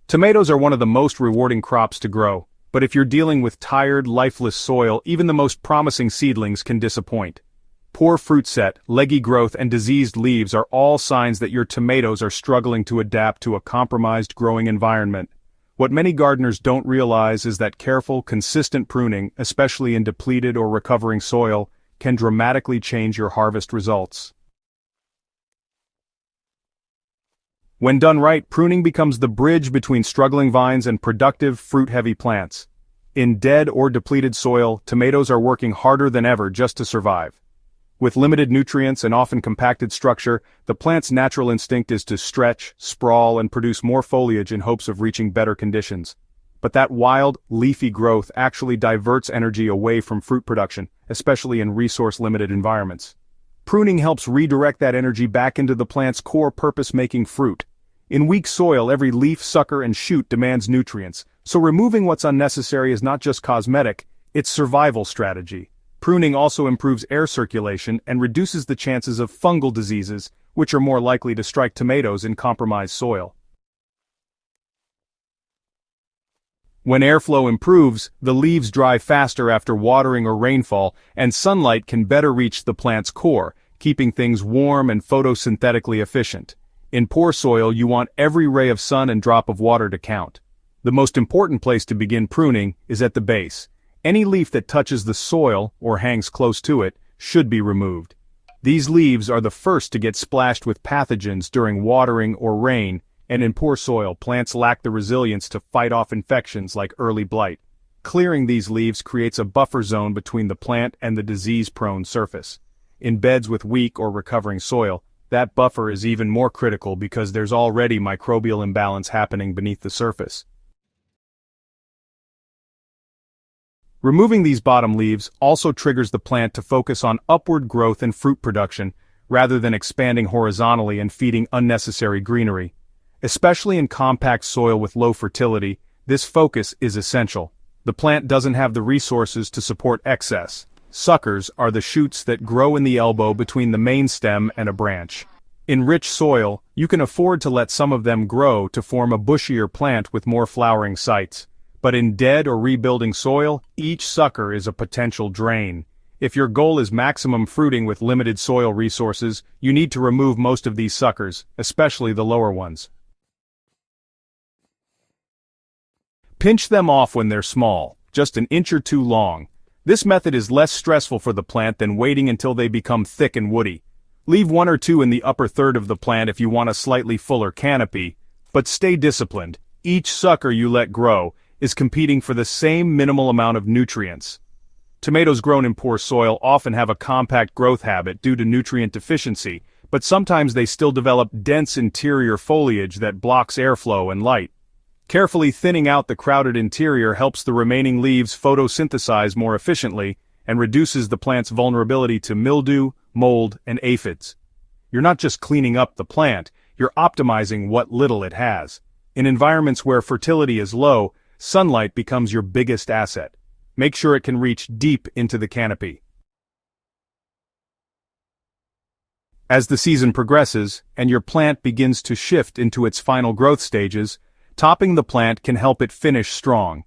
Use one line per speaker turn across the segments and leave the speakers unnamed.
Tomatoes are one of the most rewarding crops to grow, but if you're dealing with tired, lifeless soil, even the most promising seedlings can disappoint. Poor fruit set, leggy growth, and diseased leaves are all signs that your tomatoes are struggling to adapt to a compromised growing environment. What many gardeners don't realize is that careful, consistent pruning, especially in depleted or recovering soil, can dramatically change your harvest results. When done right, pruning becomes the bridge between struggling vines and productive, fruit-heavy plants. In dead or depleted soil, tomatoes are working harder than ever just to survive. With limited nutrients and often compacted structure, the plant's natural instinct is to stretch, sprawl, and produce more foliage in hopes of reaching better conditions. But that wild, leafy growth actually diverts energy away from fruit production, especially in resource-limited environments. Pruning helps redirect that energy back into the plant's core purpose, making fruit. In weak soil, every leaf, sucker, and shoot demands nutrients, so removing what's unnecessary is not just cosmetic, it's survival strategy. Pruning also improves air circulation and reduces the chances of fungal diseases, which are more likely to strike tomatoes in compromised soil. When airflow improves, the leaves dry faster after watering or rainfall, and sunlight can better reach the plant's core, keeping things warm and photosynthetically efficient. In poor soil, you want every ray of sun and drop of water to count. The most important place to begin pruning is at the base. Any leaf that touches the soil, or hangs close to it, should be removed. These leaves are the first to get splashed with pathogens during watering or rain, and in poor soil, plants lack the resilience to fight off infections like early blight. Clearing these leaves creates a buffer zone between the plant and the disease-prone surface. In beds with weak or recovering soil, that buffer is even more critical because there's already microbial imbalance happening beneath the surface. Removing these bottom leaves also triggers the plant to focus on upward growth and fruit production, rather than expanding horizontally and feeding unnecessary greenery. Especially in compact soil with low fertility, this focus is essential. The plant doesn't have the resources to support excess. Suckers are the shoots that grow in the elbow between the main stem and a branch. In rich soil, you can afford to let some of them grow to form a bushier plant with more flowering sites. But in dead or rebuilding soil, each sucker is a potential drain. If your goal is maximum fruiting with limited soil resources, you need to remove most of these suckers, especially the lower ones. Pinch them off when they're small, just an inch or two long. This method is less stressful for the plant than waiting until they become thick and woody. Leave one or two in the upper third of the plant if you want a slightly fuller canopy, but stay disciplined. Each sucker you let grow is competing for the same minimal amount of nutrients. Tomatoes grown in poor soil often have a compact growth habit due to nutrient deficiency, but sometimes they still develop dense interior foliage that blocks airflow and light. Carefully thinning out the crowded interior helps the remaining leaves photosynthesize more efficiently and reduces the plant's vulnerability to mildew, mold, and aphids. You're not just cleaning up the plant, you're optimizing what little it has. In environments where fertility is low, sunlight becomes your biggest asset. Make sure it can reach deep into the canopy. As the season progresses, and your plant begins to shift into its final growth stages, topping the plant can help it finish strong.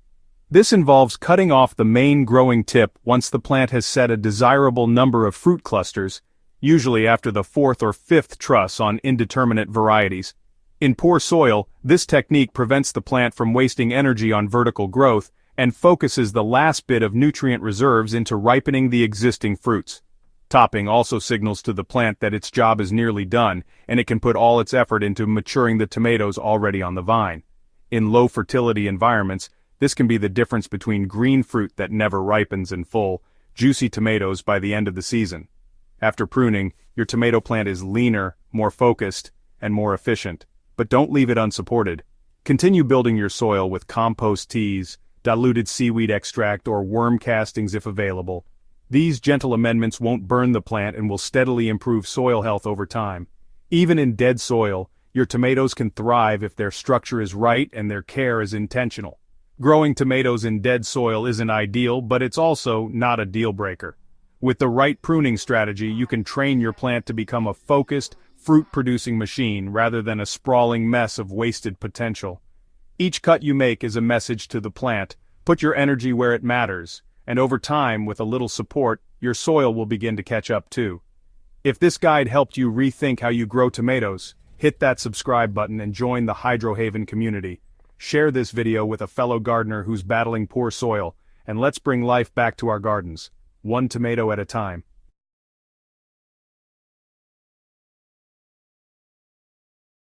This involves cutting off the main growing tip once the plant has set a desirable number of fruit clusters, usually after the 4th or 5th truss on indeterminate varieties. In poor soil, this technique prevents the plant from wasting energy on vertical growth and focuses the last bit of nutrient reserves into ripening the existing fruits. Topping also signals to the plant that its job is nearly done, and it can put all its effort into maturing the tomatoes already on the vine. In low fertility environments, this can be the difference between green fruit that never ripens and full, juicy tomatoes by the end of the season. After pruning, your tomato plant is leaner, more focused, and more efficient. But don't leave it unsupported. Continue building your soil with compost teas, diluted seaweed extract, or worm castings if available. These gentle amendments won't burn the plant and will steadily improve soil health over time. Even in dead soil, your tomatoes can thrive if their structure is right and their care is intentional. Growing tomatoes in dead soil isn't ideal, but it's also not a deal breaker. With the right pruning strategy, you can train your plant to become a focused, fruit-producing machine rather than a sprawling mess of wasted potential. Each cut you make is a message to the plant. Put your energy where it matters, and over time, with a little support, your soil will begin to catch up too. If this guide helped you rethink how you grow tomatoes, hit that subscribe button and join the Hydrohaven community. Share this video with a fellow gardener who's battling poor soil, and let's bring life back to our gardens, one tomato at a time.